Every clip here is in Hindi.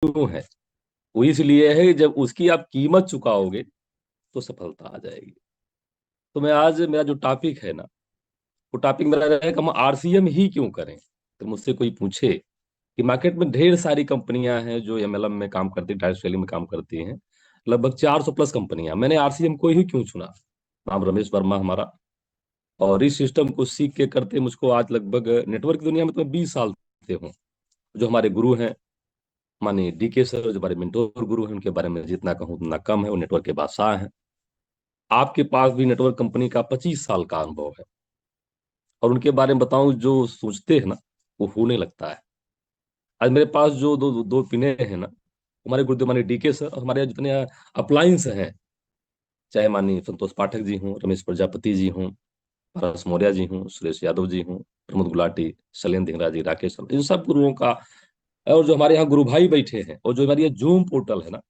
क्यों है? वो इसलिए है, जब उसकी आप कीमत चुकाओगे तो सफलता आ जाएगी। तो मैं आज मेरा जो टॉपिक है ना, वो टॉपिक मेरा रहेगा हम आरसीएम ही क्यों करें। तो मुझसे कोई पूछे कि मार्केट में ढेर सारी कंपनियां हैं जो एमएलएम में काम करती, डायरेक्ट सेलिंग में काम करती हैं, लगभग 400 प्लस कंपनियां, मैंने आरसीएम को ही क्यों चुना? नाम रमेश वर्मा हमारा। और इस सिस्टम को सीख के करते मुझको आज लगभग नेटवर्क की दुनिया में तो मैं 20 साल से हूँ। जो हमारे गुरु हैं माननीय डीके सर, जो हमारे मेंटोर गुरु हैं, उनके बारे में जितना कहूँ उतना कम है। वो नेटवर्क के बादशाह हैं। आपके पास भी नेटवर्क कंपनी का 25 साल का अनुभव है, और उनके बारे में बताऊं, जो सोचते हैं ना वो होने लगता है। आज मेरे पास जो दो पिने हैं ना, हमारे गुरुदेव माननीय डीके सर, और हमारे जितने अप्लायंस हैं, चाहे माननीय संतोष पाठक जी हों, रमेश प्रजापति जी हों, पारस मौर्य जी हों, सुरेश यादव जी हों, प्रमोद गुलाटी, शैलेंद्र धिंगरा जी, राकेश शर्मा, इन सब गुरुओं का। और जो हमारे यहाँ गुरु भाई बैठे हैं, और जो हमारी ये जूम पोर्टल है ना,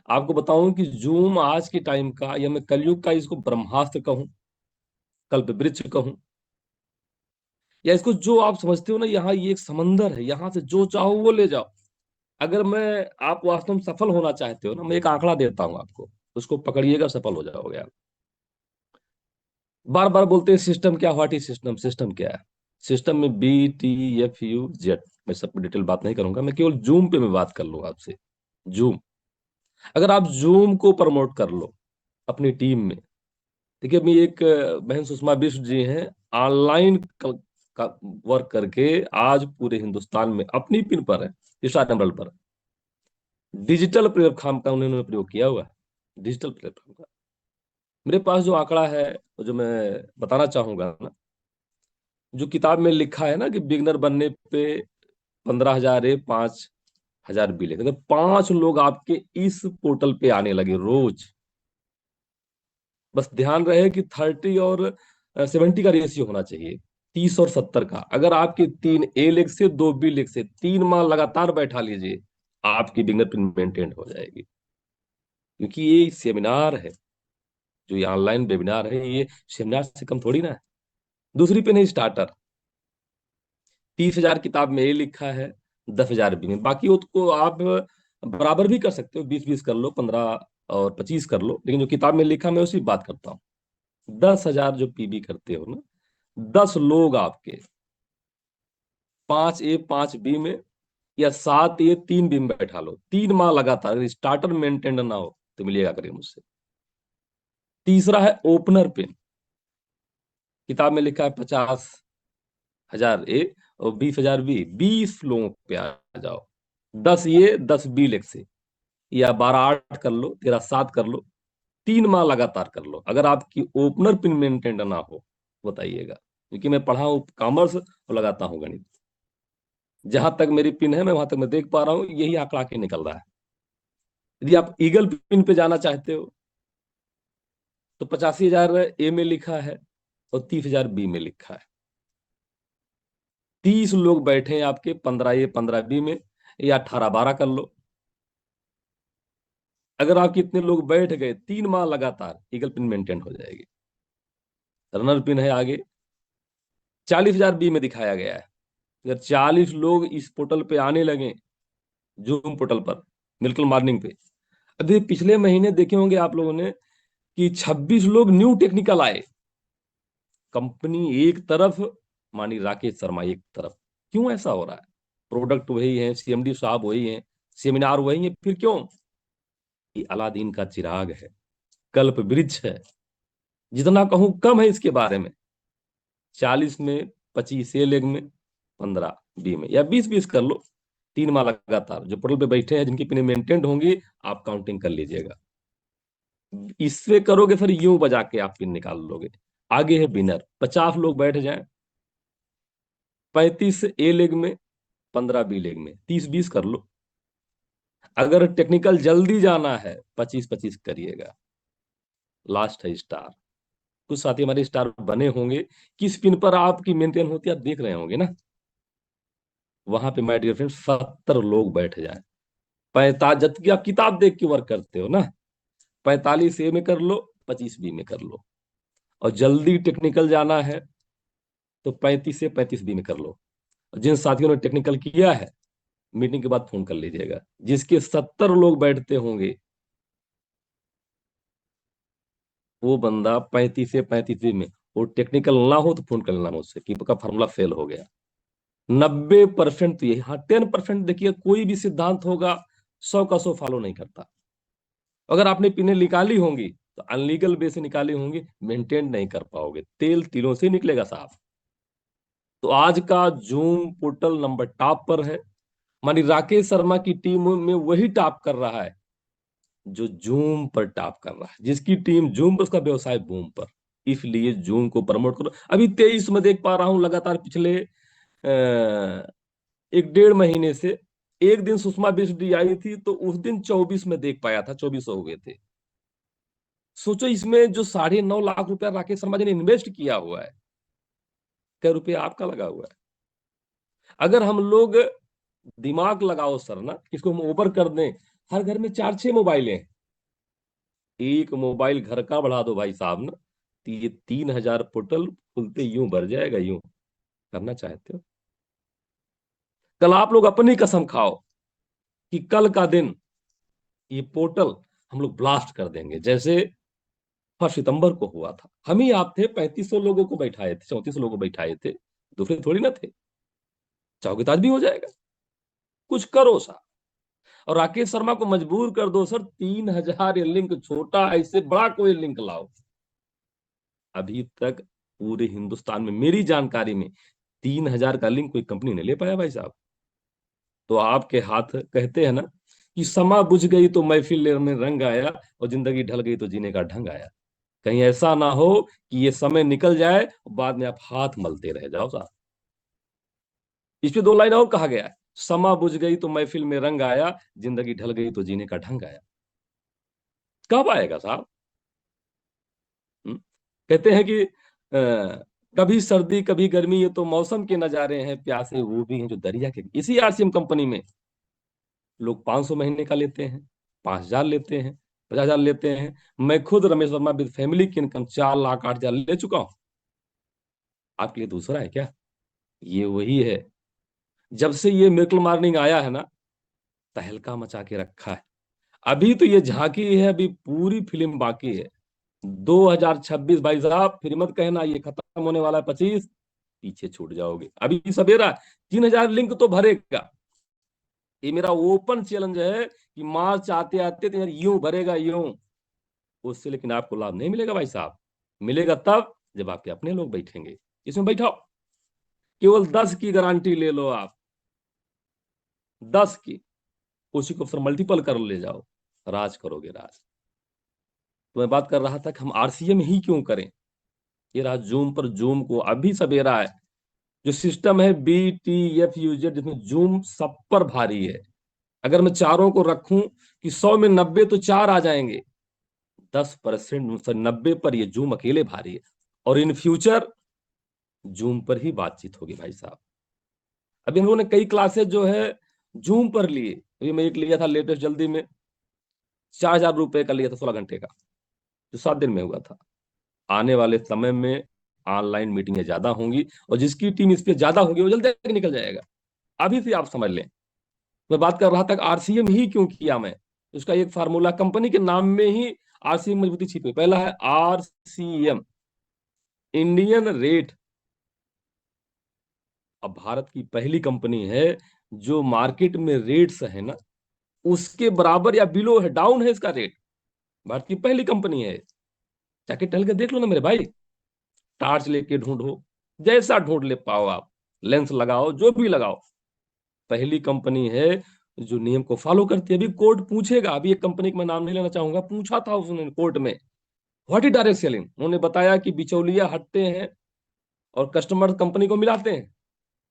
आपको बताऊं कि जूम आज के टाइम का, या मैं कलयुग का इसको ब्रह्मास्त्र कहूं, कल्प वृक्ष कहूं, या इसको जो आप समझते हो ना, यहाँ ये एक समंदर है, यहाँ से जो चाहो वो ले जाओ। अगर मैं, आप वास्तव में सफल होना चाहते हो ना, मैं एक आंकड़ा देता हूं आपको, उसको पकड़िएगा, सफल हो जाओगे आप। बार बार बोलते हैं सिस्टम क्या, व्हाट इज सिस्टम, सिस्टम क्या है? सिस्टम में BTFUZ, मैं सब डिटेल बात नहीं करूंगा, मैं केवल जूम पे मैं बात कर लूँ आपसे। जूम, अगर आप जूम को प्रमोट कर लो अपनी टीम में। देखिए, अभी एक बहन सुषमा बिष्ट जी हैं, ऑनलाइन का वर्क करके आज पूरे हिंदुस्तान में अपनी पिन पर है, इंस्टाग्राम पर। डिजिटल प्लेटफॉर्म का उन्होंने प्रयोग किया हुआ है, डिजिटल प्लेटफॉर्म का। मेरे पास जो आंकड़ा है, जो मैं बताना चाहूंगा ना, जो किताब में लिखा है ना कि बिगनर बनने पे 15,000 है, 5,000 बिल है। अगर 5 लोग आपके इस पोर्टल पे आने लगे रोज, बस ध्यान रहे कि 30 और 70 का रेशियो होना चाहिए, 30 और 70 का। अगर आपके 3 A लेग से 2 B लेग से 3 माह लगातार बैठा लीजिए, आपकी बिगनर पिन मेंटेन हो जाएगी। क्योंकि ये सेमिनार है, जो ये ऑनलाइन वेबिनार है, ये सेमिनार से कम थोड़ी ना है। दूसरी पे नहीं, स्टार्टर 30,000 किताब में ये लिखा है, 10,000 बी में। बाकी वो तो आप बराबर भी कर सकते हो, 20-20 कर लो, 15 और 25 कर लो, लेकिन जो किताब में लिखा मैं उसी बात करता हूँ। 10,000 जो पीबी करते हो ना, 10 लोग आपके 5A 5B में, या 7A 3B में बैठा लो, 3 माह लगातार, अगर स्टार्टर मेंटेन ना हो तो मिलेगा करिए मुझसे। तीसरा है ओपनर पिन, किताब में लिखा है 50,000 A और 20,000 B। 20 लोगों पे आ जाओ, 10A 10B लेग से, या 12-8 कर लो, 13-7 कर लो, 3 माह लगातार कर लो। अगर आपकी ओपनर पिन मेंटेन ना हो, बताइएगा। क्योंकि मैं पढ़ा हूँ कॉमर्स और लगाता हूँ गणित, जहां तक मेरी पिन है मैं वहां तक मैं देख पा रहा हूँ, यही आंकड़ा के निकल रहा है। यदि आप ईगल पिन पे जाना चाहते हो, तो 85,000 A में लिखा है और 30,000 B में लिखा है। 30 लोग बैठे हैं आपके 15A 15B में, या 18-12 कर लो। अगर आपके इतने लोग बैठ गए 3 माह लगातार, ईगल पिन मेंटेन हो जाएगी। रनर पिन है आगे, 40,000 B में दिखाया गया है। अगर 40 लोग इस पोर्टल पे आने लगे, जूम पोर्टल पर, बिल्कुल मॉर्निंग पे। अभी पिछले महीने देखे होंगे आप लोगों ने कि 26 लोग न्यू टेक्निकल आए। कंपनी एक तरफ, मानी राकेश शर्मा एक तरफ। क्यों ऐसा हो रहा है? प्रोडक्ट वही है, CMD साहब वही है, सेमिनार वही है, फिर क्यों? ये अलादीन का चिराग है, कल्प वृक्ष है। जितना कहूं कम है इसके बारे में। 40 में, 25 A लेग में, 15B में, या 20-20 कर लो। 3 माह लगातार जो पोर्टल पे बैठे हैं, जिनकी पिन मेंटेन्ड होंगी, आप काउंटिंग कर लीजिएगा। इससे करोगे फिर यूं बजा के आप पिन निकाल लोगे। आगे है विनर, 50 लोग बैठ जाएं, 35 A लेग में, 15B लेग में, 30-20 कर लो। अगर टेक्निकल जल्दी जाना है, 25-25 करिएगा। लास्ट है स्टार। कुछ साथी हमारे स्टार बने होंगे, किस पिन पर आपकी मेंटेन होती है आप देख रहे होंगे ना। वहां पे माय डियर फ्रेंड 70 लोग बैठ जाए, 45, जबकि आप किताब देख के वर्क करते हो ना, 45A में कर लो, 25B में कर लो। और जल्दी टेक्निकल जाना है तो 35A 35B में कर लो। जिन साथियों ने टेक्निकल किया है, मीटिंग के बाद फोन कर लीजिएगा। जिसके 70 लोग बैठते होंगे, वो बंदा 35 से 35 में, वो टेक्निकल ना हो तो फोन कर लेना मुझसे कि आपका फार्मूला फेल हो गया। 90% तो यही, हाँ 10% देखिए कोई भी सिद्धांत होगा 100 का 100 फॉलो नहीं करता। अगर आपने पिने निकाली होंगी तो अनलीगल वे से निकाली होंगी, मेंटेन नहीं कर पाओगे, तेल तिलों से निकलेगा साफ। तो आज का जूम पोर्टल नंबर टॉप पर है। मानी राकेश शर्मा की टीम में वही टॉप कर रहा है जो जूम पर टॉप कर रहा है। जिसकी टीम जूम पर, उसका व्यवसाय बूम पर। इसलिए जूम को प्रमोट करो। अभी 23 में देख पा रहा हूं लगातार पिछले 1 डेढ़ महीने से, एक दिन सुषमा बिस्डी आई थी तो उस दिन 24 में देख पाया था, 24 हो गए थे। सोचो इसमें जो 9.5 लाख रुपया राकेश शर्मा जी ने इन्वेस्ट किया हुआ है, क्या रुपया आपका लगा हुआ है। अगर हम लोग दिमाग लगाओ सर ना, इसको हम ओवर कर दें, हर घर में 4 6 मोबाइल हैं, एक मोबाइल घर का बढ़ा दो भाई साहब ना, तो ये 3,000 पोर्टल खुलते यूं भर जाएगा यूं। करना चाहते हो? कल आप लोग अपनी कसम खाओ कि कल का दिन ये पोर्टल हम लोग ब्लास्ट कर देंगे, जैसे 1 सितंबर को हुआ था। हम ही आप थे, 3500 लोगों को बैठाए थे, 34 लोगों को बैठाए थे, दूसरे थोड़ी ना थे। चाहोगे तो आज भी हो जाएगा। कुछ करो सा। और राकेश शर्मा को मजबूर कर दो सर, 3,000 ये लिंक छोटा, ऐसे बड़ा कोई लिंक लाओ। अभी तक पूरे हिंदुस्तान में मेरी जानकारी में 3,000 का लिंक कोई कंपनी ने ले पाया भाई साहब। तो आपके हाथ, कहते हैं ना कि समा बुझ गई तो महफिल में रंग आया, और जिंदगी ढल गई तो जीने का ढंग आया। कहीं ऐसा ना हो कि ये समय निकल जाए और बाद में आप हाथ मलते रह जाओ साहब। इस पे 2 लाइन और कहा गया है, समा बुझ गई तो महफिल में रंग आया, जिंदगी ढल गई तो जीने का ढंग आया। कब आएगा साहब? कहते हैं कि कभी सर्दी कभी गर्मी, ये तो मौसम के नजारे हैं, प्यासे वो भी हैं जो दरिया के। इसी आरसीएम कंपनी में लोग 500 महीने का लेते हैं, 5,000 लेते हैं, 50,000 लेते हैं। मैं खुद रमेश वर्मा विद फैमिली की इनकम 4,08,000 ले चुका हूं। आपके लिए दूसरा है क्या? ये वही है। जब से ये मिरेकल मॉर्निंग आया है ना, तहलका मचा के रखा है। अभी तो ये झांकी है, अभी पूरी फिल्म बाकी है। 2026 भाई साहब, फिर मत कहना ये खत्म होने वाला है 25, पीछे छूट जाओगे। अभी सवेरा 3,000 लिंक तो भरेगा। ये मेरा ओपन चैलेंज है कि मार्च आते आते तो यार यूं भरेगा यूं। उससे लेकिन आपको लाभ नहीं मिलेगा भाई साहब। मिलेगा तब जब आपके अपने लोग बैठेंगे। इसमें बैठाओ, केवल 10 की गारंटी ले लो आप, 10 की। उसी को फिर मल्टीपल कर ले जाओ, राज करोगे राज। तो मैं बात कर रहा था कि हम आरसीएम ही क्यों करें। ये रहा जूम पर, जूम को अभी सवेरा है। जो सिस्टम है BTF यूजर, जिसमें जूम सब पर भारी है। अगर मैं चारों को रखूं कि 100 में 90 तो चार आ जाएंगे, 10% 90 पर ये जूम अकेले भारी है। और इन फ्यूचर जूम पर ही बातचीत होगी भाई साहब। अभी हम लोगों ने कई क्लासेस जो है जूम पर लिए। अभी मैं एक लिया था लेटेस्ट जल्दी में, 4,000 रुपए का लिया था, 16 घंटे का, जो 7 दिन में हुआ था। आने वाले समय में ऑनलाइन मीटिंगें ज्यादा होंगी, और जिसकी टीम इस पे ज्यादा होगी वो जल्दी आगे निकल जाएगा। अभी से आप समझ लें। मैं बात कर रहा था आरसीएम ही क्यों किया मैं। उसका एक फार्मूला, कंपनी के नाम में ही आरसीएम मजबूती छिपी। पहला है आरसीएम, इंडियन रेट। अब भारत की पहली कंपनी है जो मार्केट में रेट्स है ना उसके बराबर या बिलो है, डाउन है इसका रेट। भारत की पहली कंपनी है। जाके टहल के देख लो ना मेरे भाई, टार्च लेके ढूंढो, जैसा ढूंढ ले पाओ आप, लेंस लगाओ, जो भी लगाओ। पहली कंपनी है जो नियम को फॉलो करती है। अभी कोर्ट पूछेगा, अभी एक कंपनी का मैं नाम नहीं लेना चाहूंगा, पूछा था उसने कोर्ट में, व्हाट इज डायरेक्ट सेलिंग। उन्होंने बताया कि बिचौलिया हटते हैं और कस्टमर कंपनी को मिलाते हैं।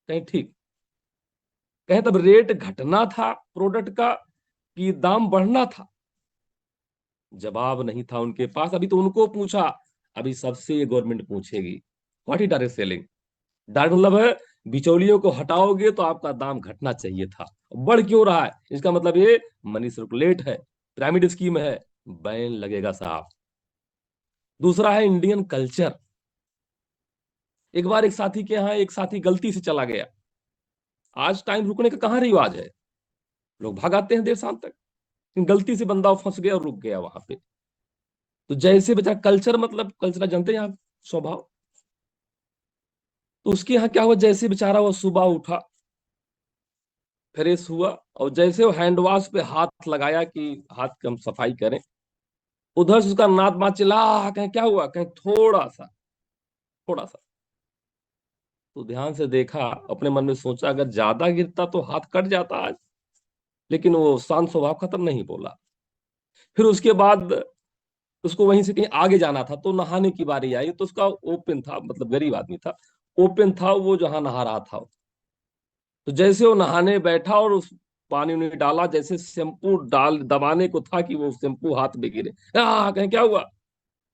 कहीं ठीक? कहे तब रेट घटना था प्रोडक्ट का कि दाम बढ़ना था? जवाब नहीं था उनके पास। अभी तो उनको पूछा, अभी सबसे ये गवर्नमेंट पूछेगी, what is direct selling. Direct मतलब है बिचौलियों को हटाओगे तो आपका दाम घटना चाहिए था, बढ़ क्यों रहा है, इसका मतलब ये मनी सर्कुलेट है, पिरामिड स्कीम है, बैन लगेगा साहब। दूसरा है इंडियन कल्चर। एक बार एक साथी के यहाँ एक साथी गलती से चला गया। आज टाइम रुकने का कहाँ रिवाज है। लोग भाग आते हैं देर शाम तक। गलती से बंदा फंस गया और रुक गया वहां पे। तो जैसे बेचारा कल्चर, मतलब कल्चर जानते हैं आप, स्वभाव। तो उसके यहाँ क्या हुआ, जैसे बेचारा वो सुबह उठा, फ्रेश हुआ, और जैसे वो हैंड वॉश पे हाथ लगाया कि हाथ की हम सफाई करें, उधर से उसका नाद माद चिल्ला, कहीं क्या हुआ, कहीं थोड़ा सा, थोड़ा सा। तो ध्यान से देखा, अपने मन में सोचा अगर ज्यादा गिरता तो हाथ कट जाता आज। लेकिन वो शांत स्वभाव खत्म नहीं बोला। फिर उसके बाद उसको वहीं से कहीं आगे जाना था, तो नहाने की बारी आई, तो उसका ओपन था, मतलब गरीब आदमी था, ओपन था वो जहां नहा रहा था। तो जैसे वो नहाने बैठा और उस पानी में डाला, जैसे शैम्पू डाल दबाने को था कि वो शैम्पू हाथ में गिरे, कहीं क्या हुआ,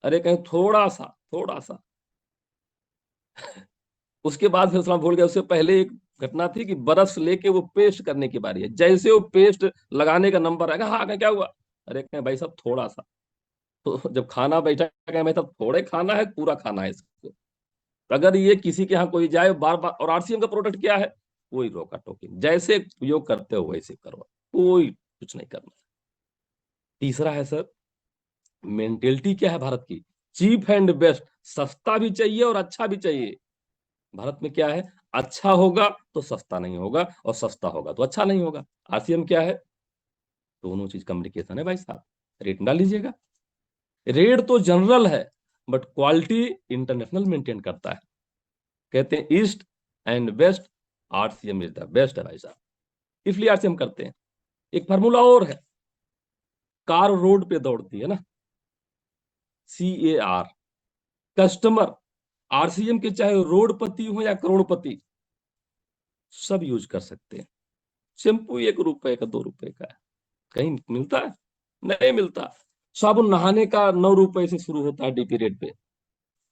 अरे कहीं थोड़ा सा, थोड़ा सा। उसके बाद फिर सलाम भूल गया। उससे पहले एक घटना थी कि बर्फ लेके वो पेस्ट करने की बारी है, जैसे वो पेस्ट लगाने का नंबर आएगा, हाँ कहीं क्या हुआ, अरे कहीं भाई साहब थोड़ा सा। तो जब खाना बैठा, कहीं भाई साहब थोड़े खाना है, पूरा खाना है इसको। अगर ये किसी के यहाँ कोई जाए बार बार, और आरसीएम का प्रोडक्ट क्या है, कोई रोका टोकी नहीं। जैसे उपयोग करते हो वैसे करो, कोई कुछ नहीं करना। तीसरा है सर, मेंटेलिटी क्या है भारत की, चीप एंड बेस्ट, सस्ता भी चाहिए और अच्छा भी चाहिए। भारत में क्या है, अच्छा होगा तो सस्ता नहीं होगा, और सस्ता होगा तो अच्छा नहीं होगा। आरसीएम क्या है, दोनों चीज कम्युनिकेशन है भाई साहब। रेट डाल लीजिएगा, रेट तो जनरल है, बट क्वालिटी इंटरनेशनल मेंटेन करता है। कहते हैं east and west, RCM is the best है भाई साहब, इसलिए आरसीएम करते हैं। एक फार्मूला और है, कार रोड पे दौड़ती है ना, CAR, कस्टमर। आरसीएम के चाहे रोडपति हो या करोड़पति, सब यूज कर सकते हैं। शैम्पू 1 रुपए का, 2 रुपए का है, कहीं मिलता है, नहीं मिलता। साबुन नहाने का 9 रुपए से शुरू होता है डीपी रेट पे,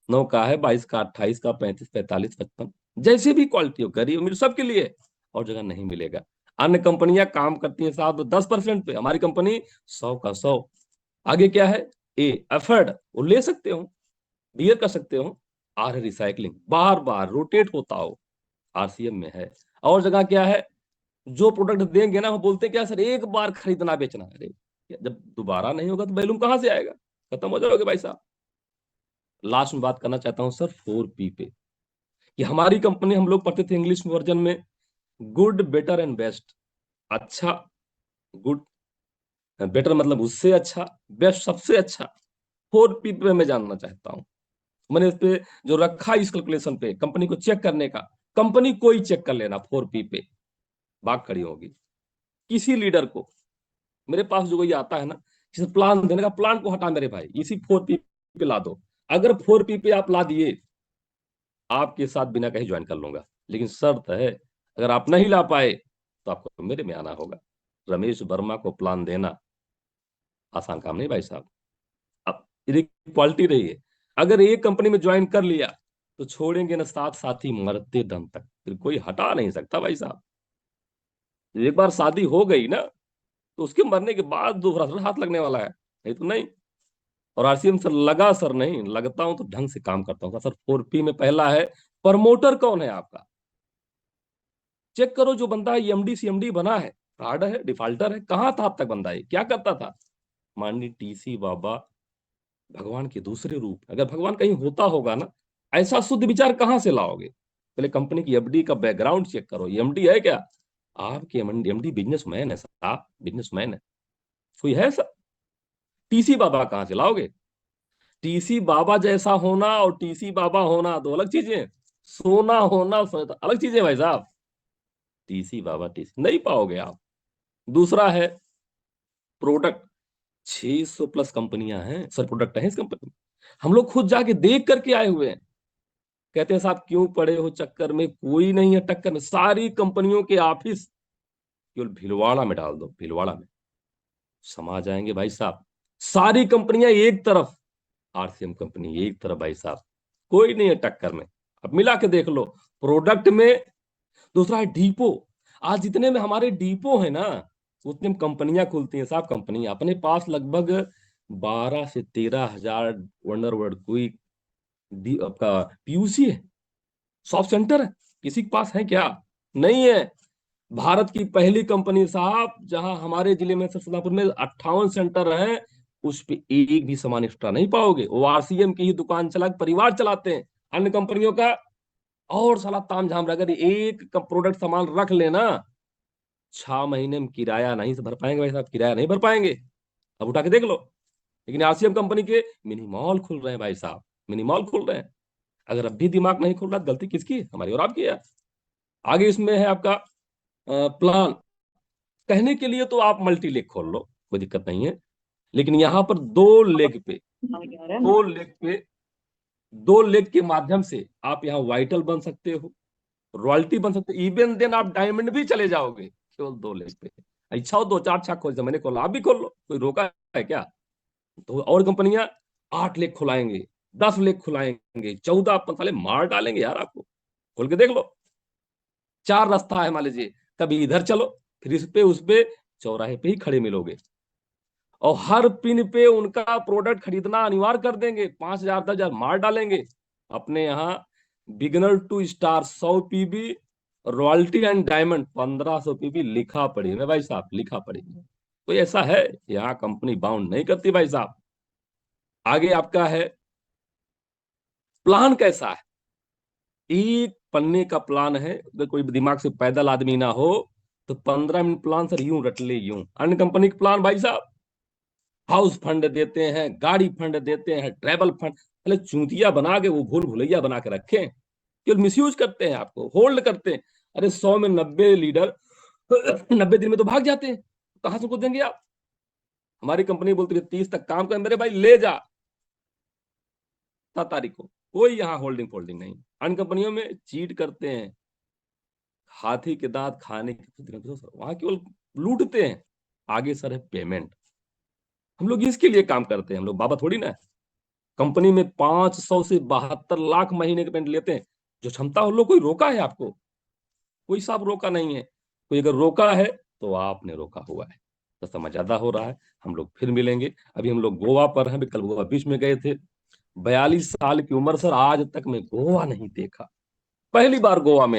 9 का है, 22 का, 28 का, 35, 45, 55, जैसे भी क्वालिटी हो, गरीब अमीर सबके लिए। और जगह नहीं मिलेगा। अन्य कंपनियां काम करती हैं साहब 10% पे, हमारी कंपनी 100 का 100। आगे क्या है, ए एफर्ड, वो ले सकते हो, बियर कर सकते हो। आर है रिसाइकलिंग, बार बार रोटेट होता हो, आरसीएम में है। और जगह क्या है, जो प्रोडक्ट देंगे ना, वो बोलते हैं क्या सर, एक बार खरीदना बेचना है। अरे जब दोबारा नहीं होगा तो वैल्यूम कहां से आएगा, खत्म हो जाओगे भाई साहब। लास्ट में बात करना चाहता हूं सर 4P पे, कि हमारी कंपनी, हम लोग पढ़ते थे इंग्लिश वर्जन में, गुड बेटर एंड बेस्ट। अच्छा, गुड, बेटर मतलब उससे अच्छा, बेस्ट सबसे अच्छा। 4P पे मैं जानना चाहता हूं। मैंने इस पे जो रखा इस कैलकुलेशन पे, कंपनी को चेक करने का, कंपनी कोई चेक कर लेना 4P पे, बात खड़ी होगी। किसी लीडर को, मेरे पास जो कोई आता है ना, जिसे प्लान देने का, प्लान को हटा मेरे भाई, इसी 4P पे ला दो। अगर 4P पे आप ला दिए, आपके साथ बिना कहीं ज्वाइन कर लूंगा। लेकिन शर्त है, अगर आप नहीं ला पाए तो आपको मेरे में आना होगा। रमेश वर्मा को प्लान देना आसान काम नहीं भाई साहब। अब क्वालिटी रही है, अगर एक कंपनी में ज्वाइन कर लिया तो छोड़ेंगे ना, साथ साथ ही मरते दम तक, फिर कोई हटा नहीं सकता भाई साहब। एक बार शादी हो गई ना, तो उसके मरने के बाद दूसरा थोड़ा हाथ लगने वाला है, नहीं तो नहीं। और आरसीएम सर लगा, सर नहीं लगता हूं तो ढंग से काम करता हूँ सर। 4P में पहला है, प्रमोटर कौन है आपका, चेक करो। जो बंदा एमडी सीएमडी बना है, फ्रॉड है, डिफाल्टर है, कहां था अब तक बंदा, ये क्या करता था। माननीय टीसी बाबा भगवान के दूसरे रूप, अगर भगवान कहीं होता होगा ना, ऐसा शुद्ध विचार कहां से लाओगे। पहले कंपनी की एफडी का बैकग्राउंड चेक करो, एमडी है क्या, आपके एमडी बिजनेसमैन है साहब, बिजनेसमैन है, कोई है सर। टीसी बाबा कहां से लाओगे, टीसी बाबा जैसा होना और टीसी बाबा होना दो अलग चीजें। सोना होना अलग चीजें भाई साहब। टीसी बाबा टीसी नहीं पाओगे आप। दूसरा है प्रोडक्ट, 600 प्लस कंपनियां हैं सर, प्रोडक्ट है इस कंपनी में, हम लोग खुद जाके देख करके आए हुए हैं। कहते हैं साहब क्यों पड़े हो चक्कर में, कोई नहीं है टक्कर में, सारी कंपनियों के ऑफिस केवल भीलवाड़ा में डाल दो, भीलवाड़ा में समा जाएंगे भाई साहब। सारी कंपनियां एक तरफ, आरसीएम कंपनी एक तरफ भाई साहब, कोई नहीं है टक्कर में। अब मिला के देख लो प्रोडक्ट में। दूसरा है डीपो, आज जितने में हमारे डीपो है ना, उतने में कंपनियां खुलती हैं साहब। कंपनी अपने पास लगभग 12 से 13 हजार वंडर वर्ड कोई आपका पीयूसी है, सॉफ्ट सेंटर है, किसी के पास है क्या, नहीं है। भारत की पहली कंपनी साहब, जहां हमारे जिले में सरसनापुर में 58 सेंटर हैं, उस पे एक भी सामान एक्स्ट्रा नहीं पाओगे। वो आरसीएम की ही दुकान चला के परिवार चलाते हैं। अन्य कंपनियों का और साला ताम झाम, अगर एक का प्रोडक्ट सामान रख लेना, 6 महीने में किराया नहीं से भर पाएंगे भाई साहब, किराया नहीं भर पाएंगे। अब उठा के देख लो। लेकिन आरसीएम कंपनी के मिनी मॉल खुल रहे हैं भाई साहब, मिनी मॉल खुल रहे हैं। अगर अब भी दिमाग नहीं खुल रहा, तो गलती किसकी है? हमारी और आपकी है। आगे इसमें है आपका प्लान। कहने के लिए तो आप मल्टी लेग खोल लो, कोई दिक्कत नहीं है। लेकिन यहाँ पर दो लेग पे 2 लेग के माध्यम से आप यहाँ वाइटल बन सकते हो, रॉयल्टी बन सकते हो, इवन देन आप डायमंड भी चले जाओगे केवल 2 लेग पे। इच्छा हो 2 4 छक्का खोल, मैंने खोला, आप भी खोल लो, कोई रोका है क्या? तो और कंपनियां 8 लेग खुलाएंगे, 10 लेग खुलाएंगे, 14 साले मार डालेंगे यार आपको। खोल के देख लो। 4 रास्ता है, मान लीजिए, कभी इधर चलो, फिर इस पे उस पे, चौराहे पे ही खड़े मिलोगे। और हर पिन पे उनका प्रोडक्ट खरीदना अनिवार्य कर देंगे, 5,000 10,000 मार डालेंगे। अपने यहाँ beginner to star 100 PB, royalty and diamond 1500 PB लिखा पड़ी है भाई साहब, लिखा पड़ी है। कोई ऐसा है? यहाँ कंपनी बाउंड नहीं करती भाई साहब। आगे आपका है प्लान कैसा है। एक पन्ने का प्लान है, अगर कोई दिमाग से पैदल आदमी ना हो तो 15 मिनट प्लान सर यूं रट ले यूं। अन्य कंपनी के प्लान भाई साहब, हाउस फंड देते हैं, गाड़ी फंड देते हैं, ट्रैवल फंड, पहले चूतिया बना के वो भूल भुलैया बना के रखे, केवल मिसयूज करते हैं, आपको होल्ड करते हैं। अरे 100 में 90 लीडर 90 दिन में तो भाग जाते हैं, कहां से कुछ देंगे आप? हमारी कंपनी बोलती है 30 तक काम कर, मेरे भाई ले जा 7 तारीख को। कोई यहाँ होल्डिंग फोल्डिंग नहीं। अन्य कंपनियों में चीट करते हैं, हाथी के दांत खाने की, वहां केवल लूटते हैं। आगे सर है पेमेंट। हम लोग इसके लिए काम करते हैं, हम लोग बाबा थोड़ी ना है। कंपनी में 500 से 72 लाख महीने के पेमेंट लेते हैं। जो क्षमता हो, लोग कोई रोका है आपको? कोई साहब रोका नहीं है। कोई अगर रोका है तो आपने रोका हुआ है। तो समय ज्यादा हो रहा है, हम लोग फिर मिलेंगे। अभी हम लोग गोवा पर हैं, कल गोवा बीच में गए थे। 42 साल की उम्र सर, आज तक मैं गोवा नहीं देखा, पहली बार गोवा में